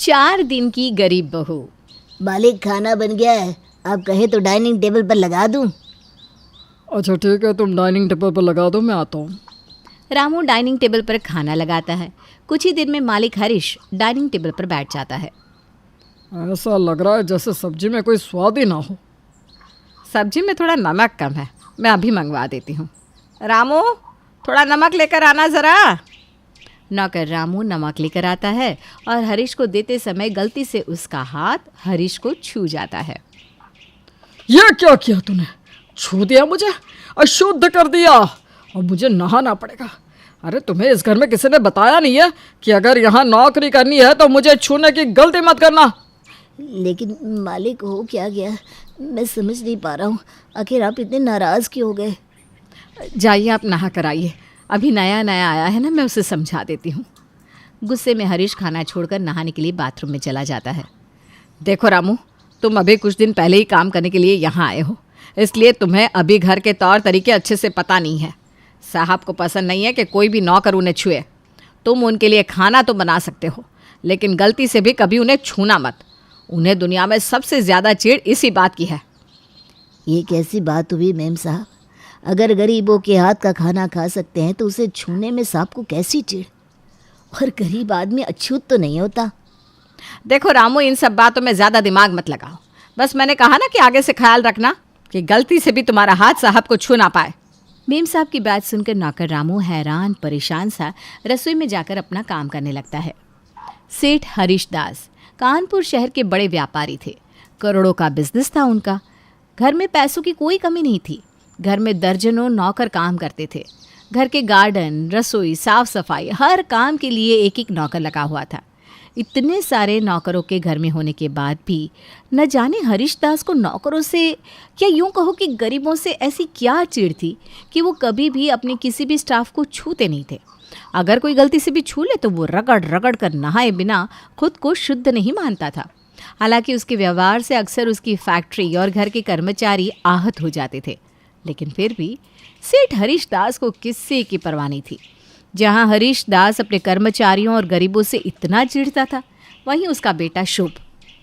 4 दिन की गरीब बहू। मालिक खाना बन गया है, आप कहे तो डाइनिंग टेबल पर लगा दूं? अच्छा ठीक है, तुम डाइनिंग टेबल पर लगा दो, मैं आता हूँ। रामू डाइनिंग टेबल पर खाना लगाता है। कुछ ही देर में मालिक हरीश डाइनिंग टेबल पर बैठ जाता है। ऐसा लग रहा है जैसे सब्जी में कोई स्वाद ही ना हो। सब्जी में थोड़ा नमक कम है, मैं अभी मंगवा देती हूँ। रामू, थोड़ा नमक लेकर आना ज़रा। नौकर रामू नमक लेकर आता है और हरीश को देते समय गलती से उसका हाथ हरीश को छू जाता है। ये क्या किया तूने? छू दिया मुझे, अशुद्ध कर दिया, और मुझे नहाना पड़ेगा। अरे तुम्हें इस घर में किसी ने बताया नहीं है कि अगर यहाँ नौकरी करनी है तो मुझे छूने की गलती मत करना। लेकिन मालिक हो क्या गया, मैं समझ नहीं पा रहा हूँ। आखिर आप इतने नाराज़ क्यों हो गए? जाइए आप नहा कर आइए, अभी नया नया आया है ना, मैं उसे समझा देती हूँ। गुस्से में हरीश खाना छोड़कर नहाने के लिए बाथरूम में चला जाता है। देखो रामू, तुम अभी कुछ दिन पहले ही काम करने के लिए यहाँ आए हो, इसलिए तुम्हें अभी घर के तौर तरीके अच्छे से पता नहीं है। साहब को पसंद नहीं है कि कोई भी नौकर उन्हें छुए। तुम उनके लिए खाना तो बना सकते हो, लेकिन गलती से भी कभी उन्हें छूना मत। उन्हें दुनिया में सबसे ज़्यादा चिढ़ इसी बात की है। ये कैसी बात हुई मेम साहब? अगर गरीबों के हाथ का खाना खा सकते हैं तो उसे छूने में सांप को कैसी चिढ़? और गरीब आदमी अछूत तो नहीं होता। देखो रामू, इन सब बातों में ज़्यादा दिमाग मत लगाओ। बस मैंने कहा ना कि आगे से ख्याल रखना कि गलती से भी तुम्हारा हाथ साहब को छू ना पाए। मेम साहब की बात सुनकर नौकर रामू हैरान परेशान सा रसोई में जाकर अपना काम करने लगता है। सेठ हरीश दास कानपुर शहर के बड़े व्यापारी थे। करोड़ों का बिजनेस था उनका। घर में पैसों की कोई कमी नहीं थी। घर में दर्जनों नौकर काम करते थे। घर के गार्डन, रसोई, साफ सफाई, हर काम के लिए एक एक नौकर लगा हुआ था। इतने सारे नौकरों के घर में होने के बाद भी न जाने हरीश दास को नौकरों से, क्या यूँ कहो कि गरीबों से ऐसी क्या चिढ़ थी कि वो कभी भी अपने किसी भी स्टाफ को छूते नहीं थे। अगर कोई गलती से भी छू ले तो वो रगड़ रगड़ कर नहाए बिना खुद को शुद्ध नहीं मानता था। हालांकि उसके व्यवहार से अक्सर उसकी फैक्ट्री और घर के कर्मचारी आहत हो जाते थे, लेकिन फिर भी सेठ हरीश दास को किसी की परवाह नहीं थी। जहां हरीश दास अपने कर्मचारियों और गरीबों से इतना चिढ़ता था, वहीं उसका बेटा शुभ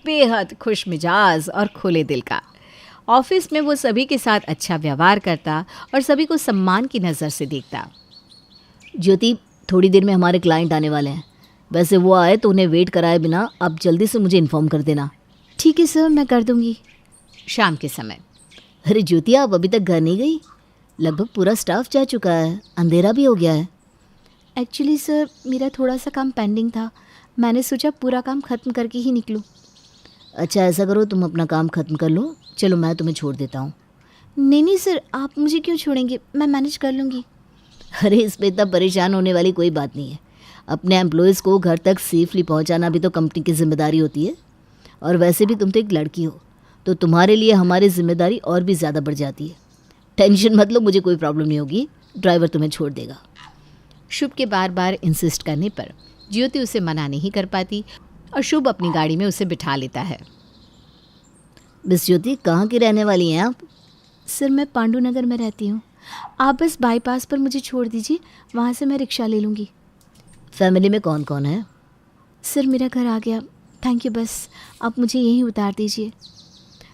बेहद खुश मिजाज और खुले दिल का। ऑफिस में वो सभी के साथ अच्छा व्यवहार करता और सभी को सम्मान की नज़र से देखता। ज्योति, थोड़ी देर में हमारे क्लाइंट आने वाले हैं। वैसे वो आए तो उन्हें वेट कराए बिना आप जल्दी से मुझे इन्फॉर्म कर देना। ठीक है सर, मैं कर दूंगी। शाम के समय। अरे ज्योति, आप अभी तक घर नहीं गई? लगभग पूरा स्टाफ जा चुका है, अंधेरा भी हो गया है। एक्चुअली सर, मेरा थोड़ा सा काम पेंडिंग था, मैंने सोचा पूरा काम ख़त्म करके ही निकलूं। अच्छा ऐसा करो, तुम अपना काम ख़त्म कर लो, चलो मैं तुम्हें छोड़ देता हूँ। नहीं नहीं सर, आप मुझे क्यों छोड़ेंगे, मैं मैनेज कर लूँगी। अरे इसमें इतना परेशान होने वाली कोई बात नहीं है। अपने एम्प्लॉयज़ को घर तक सेफली पहुँचाना भी तो कंपनी की जिम्मेदारी होती है। और वैसे भी तुम तो एक लड़की हो, तो तुम्हारे लिए हमारी जिम्मेदारी और भी ज़्यादा बढ़ जाती है। टेंशन मत लो, मुझे कोई प्रॉब्लम नहीं होगी, ड्राइवर तुम्हें छोड़ देगा। शुभ के बार बार इंसिस्ट करने पर ज्योति उसे मना नहीं कर पाती और शुभ अपनी गाड़ी में उसे बिठा लेता है। मिस ज्योति, कहाँ की रहने वाली हैं आप? सर, मैं पांडु नगर में रहती हूँ। आप बस बाईपास पर मुझे छोड़ दीजिए, वहाँ से मैं रिक्शा ले लूँगी। फैमिली में कौन कौन है? सर, मेरा घर आ गया, थैंक यू, बस आप मुझे यहीं उतार दीजिए।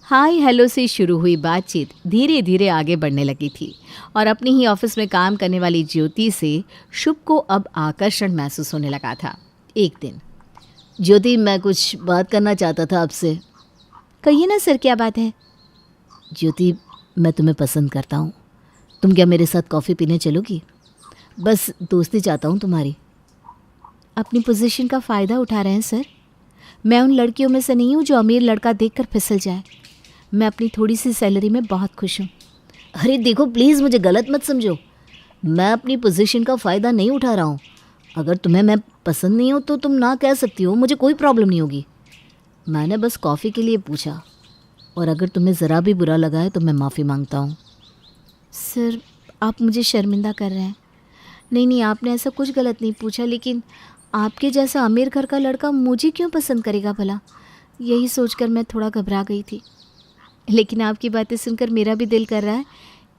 हाय हेलो से शुरू हुई बातचीत धीरे धीरे आगे बढ़ने लगी थी और अपनी ही ऑफिस में काम करने वाली ज्योति से शुभ को अब आकर्षण महसूस होने लगा था। एक दिन, ज्योति, मैं कुछ बात करना चाहता था आपसे। कहिए ना सर, क्या बात है? ज्योति, मैं तुम्हें पसंद करता हूँ। तुम क्या मेरे साथ कॉफ़ी पीने चलोगी? बस दोस्ती चाहता हूँ तुम्हारी। अपनी पोजीशन का फ़ायदा उठा रहे हैं सर। मैं उन लड़कियों में से नहीं हूँ जो अमीर लड़का देखकर फिसल जाए। मैं अपनी थोड़ी सी सैलरी में बहुत खुश हूँ। अरे देखो प्लीज़, मुझे गलत मत समझो। मैं अपनी पोजीशन का फ़ायदा नहीं उठा रहा हूँ। अगर तुम्हें मैं पसंद नहीं हूँ तो तुम ना कह सकती हो, मुझे कोई प्रॉब्लम नहीं होगी। मैंने बस कॉफ़ी के लिए पूछा, और अगर तुम्हें ज़रा भी बुरा लगा है तो मैं माफ़ी मांगता हूँ। सर, आप मुझे शर्मिंदा कर रहे हैं। नहीं, आपने ऐसा कुछ गलत नहीं पूछा, लेकिन आपके जैसा अमीर घर का लड़का मुझे क्यों पसंद करेगा भला, यही सोचकर मैं थोड़ा घबरा गई थी। लेकिन आपकी बातें सुनकर मेरा भी दिल कर रहा है,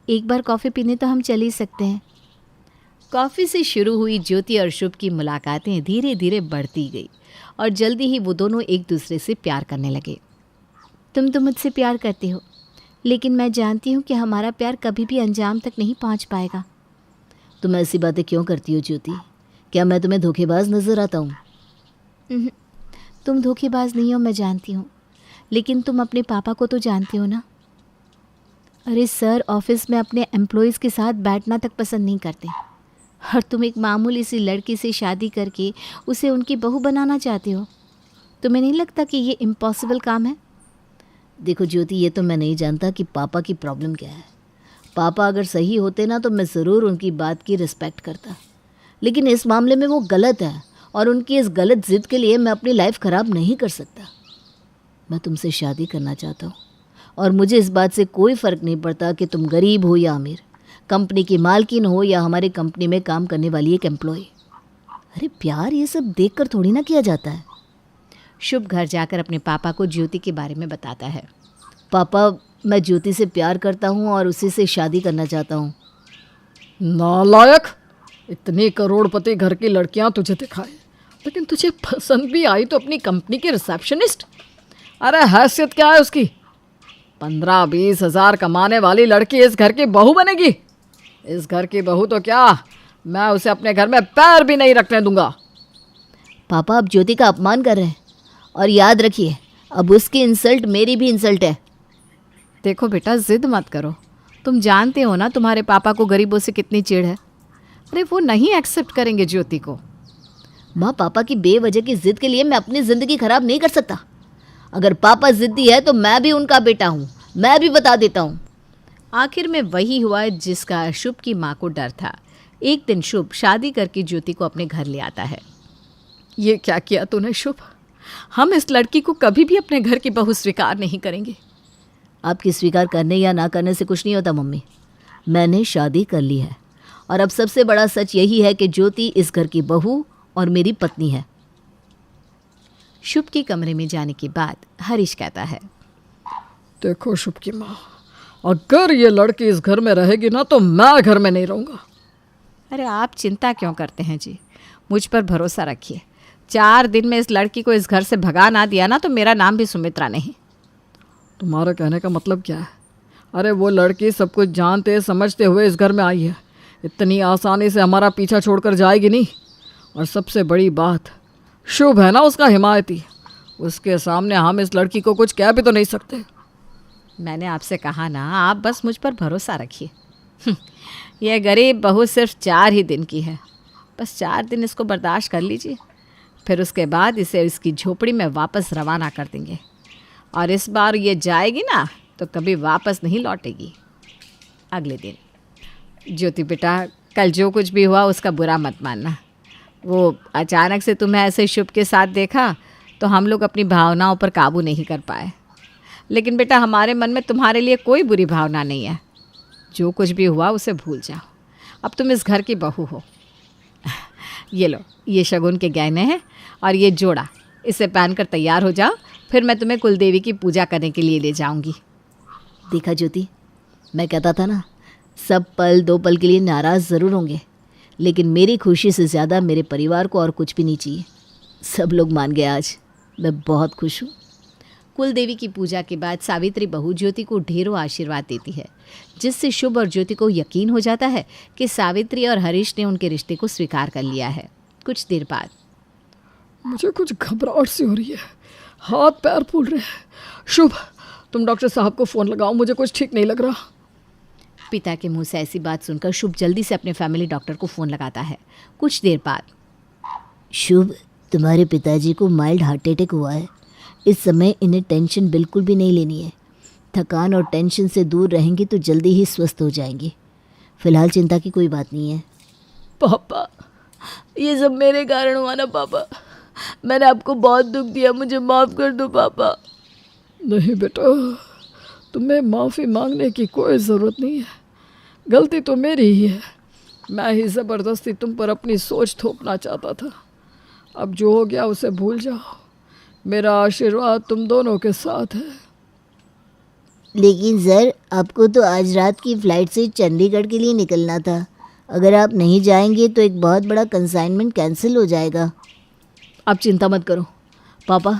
एक बार कॉफ़ी पीने तो हम चल ही सकते हैं। कॉफ़ी से शुरू हुई ज्योति और शुभ की मुलाकातें धीरे धीरे बढ़ती गई और जल्दी ही वो दोनों एक दूसरे से प्यार करने लगे। तुम तो मुझसे प्यार करते हो, लेकिन मैं जानती हूँ कि हमारा प्यार कभी भी अंजाम तक नहीं पहुँच पाएगा। तुम ऐसी बातें क्यों करती हो ज्योति? क्या मैं तुम्हें धोखेबाज नज़र आता हूँ? तुम धोखेबाज नहीं हो, मैं जानती हूँ, लेकिन तुम अपने पापा को तो जानते हो ना। अरे सर ऑफिस में अपने एम्प्लॉयज़ के साथ बैठना तक पसंद नहीं करते, और तुम एक मामूली सी लड़की से शादी करके उसे उनकी बहू बनाना चाहते हो। तुम्हें नहीं लगता कि ये इम्पॉसिबल काम है? देखो ज्योति, ये तो मैं नहीं जानता कि पापा की प्रॉब्लम क्या है। पापा अगर सही होते ना तो मैं ज़रूर उनकी बात की रिस्पेक्ट करता, लेकिन इस मामले में वो गलत है, और उनकी इस गलत ज़िद के लिए मैं अपनी लाइफ ख़राब नहीं कर सकता। मैं तुमसे शादी करना चाहता हूँ, और मुझे इस बात से कोई फ़र्क नहीं पड़ता कि तुम गरीब हो या अमीर, कंपनी की मालकिन हो या हमारे कंपनी में काम करने वाली एक एम्प्लॉय। अरे प्यार ये सब देखकर थोड़ी ना किया जाता है। शुभ घर जाकर अपने पापा को ज्योति के बारे में बताता है। पापा, मैं ज्योति से प्यार करता हूँ और उसी से शादी करना चाहता हूँ। नालायक! इतनी करोड़पति घर की लड़कियां तुझे दिखाए, लेकिन तुझे पसंद भी आई तो अपनी कंपनी की रिसेप्शनिस्ट? अरे हैसियत क्या है उसकी? 15-20 हज़ार कमाने वाली लड़की इस घर की बहू बनेगी? इस घर की बहू तो क्या, मैं उसे अपने घर में पैर भी नहीं रखने दूंगा। पापा, आप ज्योति का अपमान कर रहे हैं, और याद रखिए अब उसकी इंसल्ट मेरी भी इंसल्ट है। देखो बेटा, जिद मत करो। तुम जानते हो ना तुम्हारे पापा को गरीबों से कितनी चिढ़ है। अरे वो नहीं एक्सेप्ट करेंगे ज्योति को। माँ, पापा की बेवजह की जिद के लिए मैं अपनी ज़िंदगी ख़राब नहीं कर सकता। अगर पापा ज़िद्दी है तो मैं भी उनका बेटा हूँ, मैं भी बता देता हूँ। आखिर में वही हुआ जिसका शुभ की माँ को डर था। एक दिन शुभ शादी करके ज्योति को अपने घर ले आता है। ये क्या किया तूने शुभ? हम इस लड़की को कभी भी अपने घर की बहू स्वीकार नहीं करेंगे। आपकी स्वीकार करने या ना करने से कुछ नहीं होता मम्मी। मैंने शादी कर ली है, और अब सबसे बड़ा सच यही है कि ज्योति इस घर की बहू और मेरी पत्नी है। शुभ के कमरे में जाने के बाद हरीश कहता है, देखो शुभ की माँ, अगर ये लड़की इस घर में रहेगी ना तो मैं घर में नहीं रहूँगा। अरे आप चिंता क्यों करते हैं जी, मुझ पर भरोसा रखिए। 4 दिन में इस लड़की को इस घर से भगा ना दिया ना तो मेरा नाम भी सुमित्रा नहीं। तुम्हारा कहने का मतलब क्या है? अरे वो लड़की सब कुछ जानते समझते हुए इस घर में आई है, इतनी आसानी से हमारा पीछा छोड़कर जाएगी नहीं। और सबसे बड़ी बात, शुभ है ना उसका हिमायती, उसके सामने हम इस लड़की को कुछ कह भी तो नहीं सकते। मैंने आपसे कहा ना, आप बस मुझ पर भरोसा रखिए। यह गरीब बहू सिर्फ 4 ही दिन की है, बस 4 दिन इसको बर्दाश्त कर लीजिए, फिर उसके बाद इसे इसकी झोपड़ी में वापस रवाना कर देंगे। और इस बार ये जाएगी ना तो कभी वापस नहीं लौटेगी। अगले दिन, ज्योति बेटा, कल जो कुछ भी हुआ उसका बुरा मत मानना। वो अचानक से तुम्हें ऐसे शुभ के साथ देखा तो हम लोग अपनी भावनाओं पर काबू नहीं कर पाए, लेकिन बेटा हमारे मन में तुम्हारे लिए कोई बुरी भावना नहीं है। जो कुछ भी हुआ उसे भूल जाओ, अब तुम इस घर की बहू हो। ये लो, ये शगुन के गहने हैं और ये जोड़ा, इसे पहनकर तैयार हो जाओ, फिर मैं तुम्हें कुलदेवी की पूजा करने के लिए ले जाऊंगी। देखा ज्योति, मैं कहता था ना, सब पल 2 पल के लिए नाराज़ ज़रूर होंगे, लेकिन मेरी खुशी से ज़्यादा मेरे परिवार को और कुछ भी नहीं चाहिए। सब लोग मान गए आज, मैं बहुत खुश हूँ। कुलदेवी की पूजा के बाद सावित्री बहू ज्योति को ढेरों आशीर्वाद देती है, जिससे शुभ और ज्योति को यकीन हो जाता है कि सावित्री और हरीश ने उनके रिश्ते को स्वीकार कर लिया है। कुछ देर बाद, मुझे कुछ घबराहट सी हो रही है, हाथ पैर फूल रहे हैं। शुभ, तुम डॉक्टर साहब को फ़ोन लगाओ, मुझे कुछ ठीक नहीं लग रहा। पिता के मुंह से ऐसी बात सुनकर शुभ जल्दी से अपने फैमिली डॉक्टर को फ़ोन लगाता है। कुछ देर बाद, शुभ, तुम्हारे पिताजी को माइल्ड हार्ट अटैक हुआ है। इस समय इन्हें टेंशन बिल्कुल भी नहीं लेनी है। थकान और टेंशन से दूर रहेंगी तो जल्दी ही स्वस्थ हो जाएंगी। फिलहाल चिंता की कोई बात नहीं है। पापा, ये सब मेरे कारण हुआ ना पापा, मैंने आपको बहुत दुख दिया, मुझे माफ़ कर दो पापा। नहीं बेटा, तुम्हें माफ़ी मांगने की कोई ज़रूरत नहीं है, गलती तो मेरी ही है। मैं ही ज़बरदस्ती तुम पर अपनी सोच थोपना चाहता था। अब जो हो गया उसे भूल जाओ। मेरा आशीर्वाद तुम दोनों के साथ है। लेकिन सर, आपको तो आज रात की फ़्लाइट से चंडीगढ़ के लिए निकलना था। अगर आप नहीं जाएंगे तो एक बहुत बड़ा कंसाइनमेंट कैंसिल हो जाएगा। आप चिंता मत करो, पापा,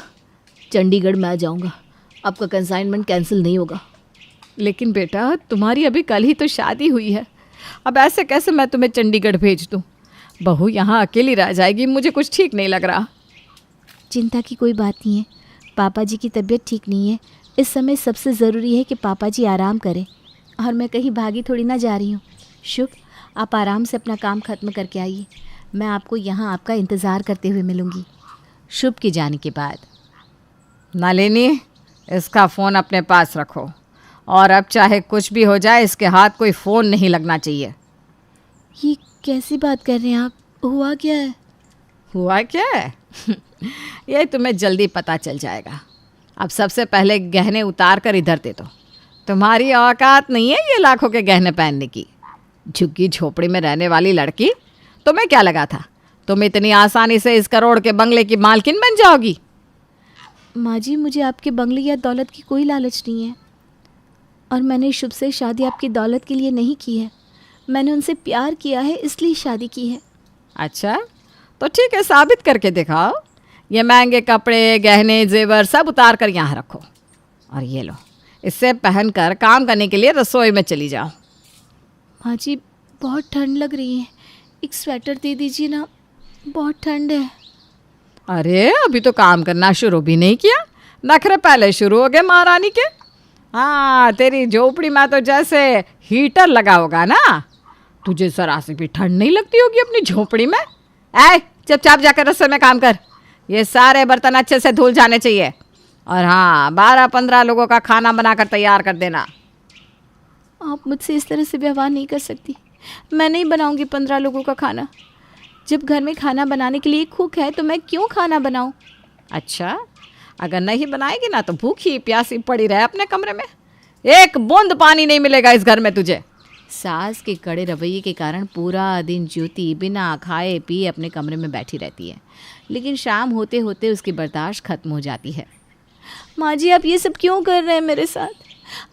चंडीगढ़ मैं आ जाऊँगा, आपका कंसाइनमेंट कैंसिल नहीं होगा। लेकिन बेटा तुम्हारी अभी कल ही तो शादी हुई है, अब ऐसे कैसे मैं तुम्हें चंडीगढ़ भेज दूँ? बहू यहाँ अकेली रह जाएगी, मुझे कुछ ठीक नहीं लग रहा। चिंता की कोई बात नहीं है, पापा जी की तबीयत ठीक नहीं है। इस समय सबसे ज़रूरी है कि पापा जी आराम करें, और मैं कहीं भागी थोड़ी ना जा रही हूँ। शुभ, आप आराम से अपना काम ख़त्म करके आइए, मैं आपको यहाँ आपका इंतज़ार करते हुए मिलूँगी। शुभ के जाने के बाद, नलिनी इसका फ़ोन अपने पास रखो, और अब चाहे कुछ भी हो जाए इसके हाथ कोई फ़ोन नहीं लगना चाहिए। ये कैसी बात कर रहे हैं आप? हुआ क्या है? हुआ क्या है? ये तुम्हें जल्दी पता चल जाएगा। अब सबसे पहले गहने उतार कर इधर दे दो। तुम्हारी औकात नहीं है ये लाखों के गहने पहनने की। झुग्गी झोपड़ी में रहने वाली लड़की, तुम्हें क्या लगा था तुम इतनी आसानी से इस करोड़ के बंगले की मालकिन बन जाओगी? माँ जी, मुझे आपके बंगले या दौलत की कोई लालच नहीं है, और मैंने शुभ से शादी आपकी दौलत के लिए नहीं की है। मैंने उनसे प्यार किया है, इसलिए शादी की है। अच्छा तो ठीक है, साबित करके दिखाओ। ये महंगे कपड़े, गहने, जेवर सब उतार कर यहाँ रखो, और ये लो, इससे पहनकर काम करने के लिए रसोई में चली जाओ। माँ जी, बहुत ठंड लग रही है, एक स्वेटर दे दीजिए ना, बहुत ठंड है। अरे अभी तो काम करना शुरू भी नहीं किया, नखरे पहले शुरू हो गए महारानी के। हाँ, तेरी झोपड़ी में तो जैसे हीटर लगा होगा ना। तुझे जरा से भी ठंड नहीं लगती होगी अपनी झोपड़ी में। ऐ चुपचाप जाकर रसोई में काम कर, ये सारे बर्तन अच्छे से धुल जाने चाहिए, और हाँ 12-15 लोगों का खाना बनाकर तैयार कर देना। आप मुझसे इस तरह से व्यवहार नहीं कर सकती, मैं नहीं बनाऊंगी 15 लोगों का खाना। जब घर में खाना बनाने के लिए कुक है तो मैं क्यों खाना बनाऊं? अच्छा, अगर नहीं बनाएगी ना तो भूखी प्यासी पड़ी रहे अपने कमरे में, एक बूंद पानी नहीं मिलेगा इस घर में तुझे। सास के कड़े रवैये के कारण पूरा दिन ज्योति बिना खाए पिए अपने कमरे में बैठी रहती है, लेकिन शाम होते होते उसकी बर्दाश्त खत्म हो जाती है। माँ जी, आप ये सब क्यों कर रहे हैं मेरे साथ?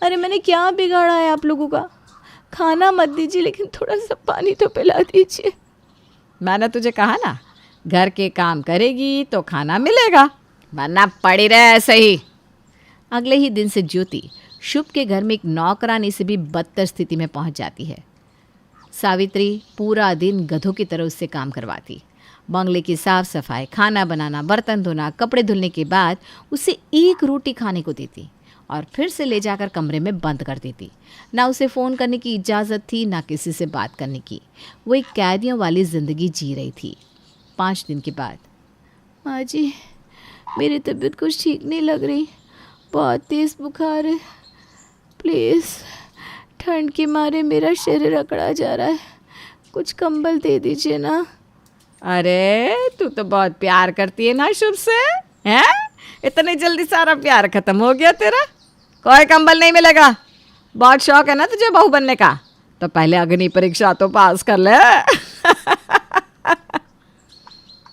अरे मैंने क्या बिगाड़ा है आप लोगों का? खाना मत दीजिए, लेकिन थोड़ा सा पानी तो पिला दीजिए। मैंने तुझे कहा ना, घर के काम करेगी तो खाना मिलेगा, वरना पड़ी रहे ऐसे ही। अगले ही दिन से ज्योति शुभ के घर में एक नौकरानी से भी बदतर स्थिति में पहुंच जाती है। सावित्री पूरा दिन गधों की तरह उससे काम करवाती, बंगले की साफ सफाई, खाना बनाना, बर्तन धोना, कपड़े धुलने के बाद उसे एक रोटी खाने को देती और फिर से ले जाकर कमरे में बंद कर देती। ना उसे फ़ोन करने की इजाज़त थी, ना किसी से बात करने की। वो एक कैदियों वाली ज़िंदगी जी रही थी। 5 दिन के बाद, माँ जी मेरी तबीयत कुछ ठीक नहीं लग रही, बहुत तेज़ बुखार है, प्लीज़ ठंड के मारे मेरा शरीर अकड़ा जा रहा है, कुछ कंबल दे दीजिए ना। अरे तू तो बहुत प्यार करती है ना शुभ से, हैं? इतनी जल्दी सारा प्यार खत्म हो गया तेरा? कोई कंबल नहीं मिलेगा। बहुत शौक है ना तुझे बहू बनने का, तो पहले अग्नि परीक्षा तो पास कर ले।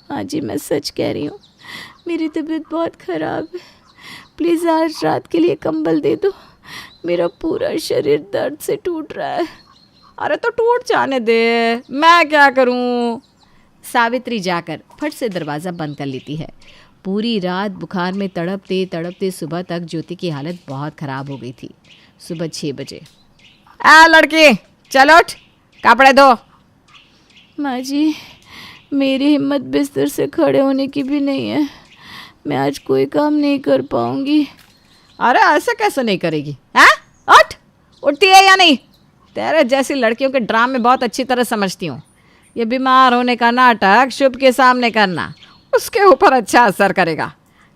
हाँ जी, मैं सच कह रही हूँ, मेरी तबीयत बहुत ख़राब है, प्लीज़ आज रात के लिए कंबल दे दो, मेरा पूरा शरीर दर्द से टूट रहा है। अरे तो टूट जाने दे, मैं क्या करूँ? सावित्री जाकर फट से दरवाज़ा बंद कर लेती है। पूरी रात बुखार में तड़पते तड़पते सुबह तक ज्योति की हालत बहुत ख़राब हो गई थी। सुबह 6 बजे, लड़की चल उठ, कपड़े धो। माँ जी मेरी हिम्मत बिस्तर से खड़े होने की भी नहीं है, मैं आज कोई काम नहीं कर पाऊँगी। अरे ऐसे कैसे नहीं करेगी? हैं? उठ, उठती है या नहीं? तेरे जैसी लड़कियों के ड्रामे बहुत अच्छी तरह समझती हूँ। ये बीमार होने का नाटक शुभ के सामने करना उसके ऊपर अच्छा असर करेगा,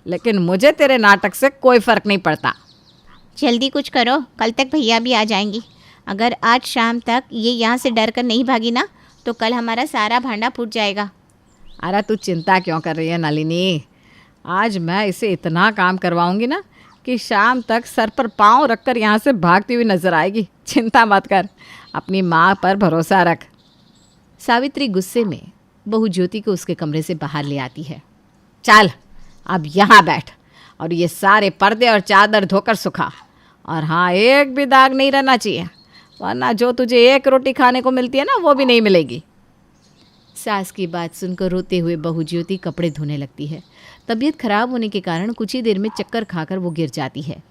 लेकिन मुझे तेरे नाटक से कोई फ़र्क नहीं पड़ता। जल्दी कुछ करो, कल तक भैया भी आ जाएंगी। अगर आज शाम तक ये यहाँ से डर कर नहीं भागी ना तो कल हमारा सारा भांडा फूट जाएगा। अरे तू चिंता क्यों कर रही है नलिनी? आज मैं इसे इतना काम करवाऊंगी ना कि शाम तक सर पर पाँव रखकर यहाँ से भागती हुई नजर आएगी। चिंता मत कर, अपनी माँ पर भरोसा रख। सावित्री गुस्से में बहू ज्योति को उसके कमरे से बाहर ले आती है। चल अब यहाँ बैठ और ये सारे पर्दे और चादर धोकर सुखा, और हाँ एक भी दाग नहीं रहना चाहिए, वरना जो तुझे एक रोटी खाने को मिलती है ना वो भी नहीं मिलेगी। सास की बात सुनकर रोते हुए बहू ज्योति कपड़े धोने लगती है। तबीयत खराब होने के कारण कुछ ही देर में चक्कर खाकर वो गिर जाती है।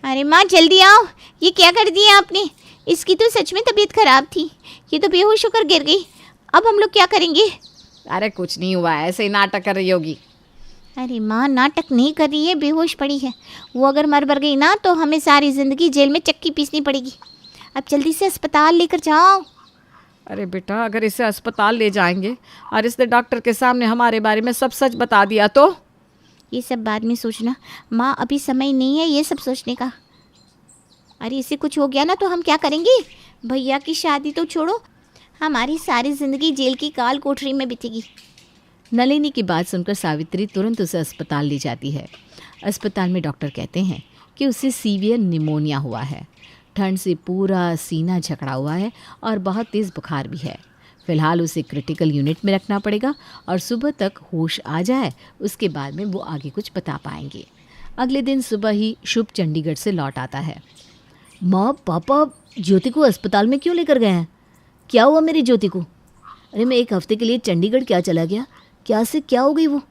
अरे माँ जल्दी आओ, ये क्या कर दिया आपने? इसकी तो सच में तबीयत खराब थी, ये तो बेहोश होकर गिर गई। अब हम लोग क्या करेंगे? अरे कुछ नहीं हुआ, ऐसे ही नाटक कर रही होगी। अरे माँ नाटक नहीं कर रही है, बेहोश पड़ी है। वो अगर मर गई ना तो हमें सारी ज़िंदगी जेल में चक्की पीसनी पड़ेगी। अब जल्दी से अस्पताल लेकर जाओ। अरे बेटा, अगर इसे अस्पताल ले जाएंगे और इसने डॉक्टर के सामने हमारे बारे में सब सच बता दिया तो? ये सब बाद में सोचना माँ, अभी समय नहीं है ये सब सोचने का। अरे इसे कुछ हो गया ना तो हम क्या करेंगे? भैया की शादी तो छोड़ो, हमारी सारी ज़िंदगी जेल की काल कोठरी में बीतेगी। नलिनी की बात सुनकर सावित्री तुरंत उसे अस्पताल ले जाती है। अस्पताल में डॉक्टर कहते हैं कि उसे सीवियर निमोनिया हुआ है। ठंड से पूरा सीना जकड़ा हुआ है और बहुत तेज़ बुखार भी है। फ़िलहाल उसे क्रिटिकल यूनिट में रखना पड़ेगा और सुबह तक होश आ जाए, उसके बाद में वो आगे कुछ बता पाएंगे। अगले दिन सुबह ही शुभ चंडीगढ़ से लौट आता है। माँ पापा ज्योति को अस्पताल में क्यों लेकर गए हैं? क्या हुआ मेरी ज्योति को? अरे मैं 1 हफ्ते के लिए चंडीगढ़ क्या चला गया, क्या से क्या हो गई वो?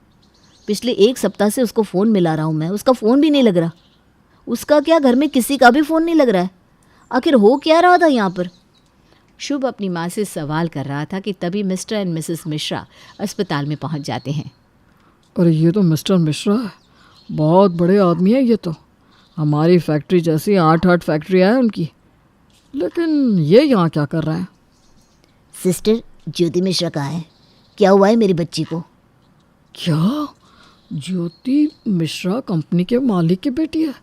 पिछले 1 सप्ताह से उसको फ़ोन मिला रहा हूँ मैं, उसका फ़ोन भी नहीं लग रहा। उसका क्या, घर में किसी का भी फ़ोन नहीं लग रहा है। आखिर हो क्या रहा था यहाँ पर? शुभ अपनी माँ से सवाल कर रहा था कि तभी मिस्टर एंड मिसेस मिश्रा अस्पताल में पहुँच जाते हैं। अरे ये तो मिस्टर मिश्रा है, बहुत बड़े आदमी है ये तो। हमारी फैक्ट्री जैसी 8 फैक्ट्रियाँ हैं उनकी, लेकिन ये यहाँ क्या कर रहे हैं? सिस्टर ज्योति मिश्रा कहाँ है? क्या हुआ है मेरी बच्ची को? क्या ज्योति मिश्रा कंपनी के मालिक की बेटी है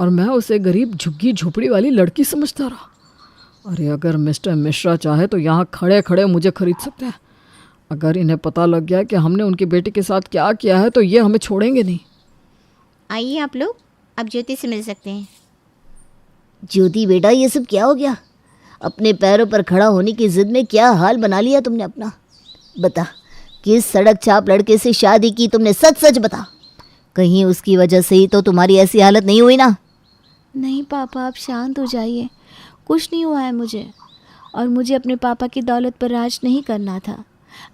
और मैं उसे गरीब झुग्गी झोपड़ी वाली लड़की समझता रहा। अरे अगर मिस्टर मिश्रा चाहे तो यहाँ खड़े खड़े मुझे खरीद सकते हैं। अगर इन्हें पता लग गया कि हमने उनकी बेटी के साथ क्या किया है तो ये हमें छोड़ेंगे नहीं। आइए आप लोग, अब ज्योति से मिल सकते हैं। ज्योति बेटा, ये सब क्या हो गया? अपने पैरों पर खड़ा होने की जिद में क्या हाल बना लिया तुमने अपना? बता, किस सड़क छाप लड़के से शादी की तुमने? सच सच बता। कहीं उसकी वजह से ही तो तुम्हारी ऐसी हालत नहीं हुई ना? नहीं पापा, आप शांत हो जाइए। कुछ नहीं हुआ है मुझे, और मुझे अपने पापा की दौलत पर राज नहीं करना था।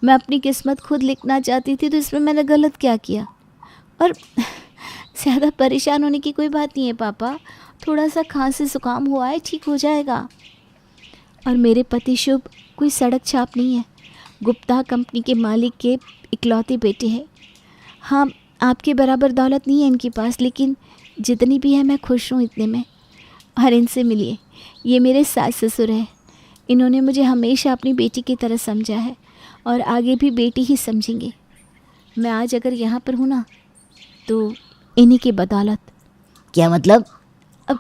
मैं अपनी किस्मत खुद लिखना चाहती थी, तो इसमें मैंने गलत क्या किया? और ज़्यादा परेशान होने की कोई बात नहीं है पापा, थोड़ा सा खांसी जुकाम हुआ है, ठीक हो जाएगा। और मेरे पति शुभ कोई सड़क छाप नहीं है, गुप्ता कंपनी के मालिक के इकलौते बेटे हैं। हाँ, आपके बराबर दौलत नहीं है इनके पास, लेकिन जितनी भी है मैं खुश हूँ इतने में। और इनसे मिलिए, ये मेरे सास ससुर हैं। इन्होंने मुझे हमेशा अपनी बेटी की तरह समझा है और आगे भी बेटी ही समझेंगे। मैं आज अगर यहाँ पर हूँ ना, तो इन्हीं की बदौलत। क्या मतलब? अब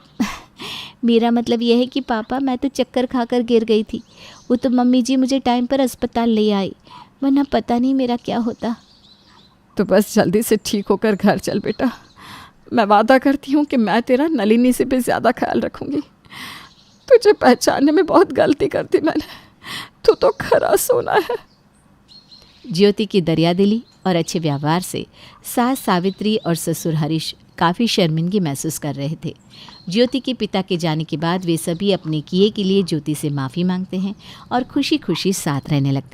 मेरा मतलब यह है कि पापा, मैं तो चक्कर खाकर गिर गई थी, वो तो मम्मी जी मुझे टाइम पर अस्पताल ले आई, वरना पता नहीं मेरा क्या होता। तो बस जल्दी से ठीक होकर घर चल बेटा। मैं वादा करती हूँ कि मैं तेरा नलिनी से भी ज़्यादा ख्याल रखूँगी। तुझे पहचानने में बहुत गलती कर दी मैंने, तू तो खरा सोना है। ज्योति की दरियादिली और अच्छे व्यवहार से सास सावित्री और ससुर हरीश काफ़ी शर्मिंदगी महसूस कर रहे थे। ज्योति के पिता के जाने के बाद वे सभी अपने किए के लिए ज्योति से माफ़ी मांगते हैं और खुशी खुशी साथ रहने लगते हैं।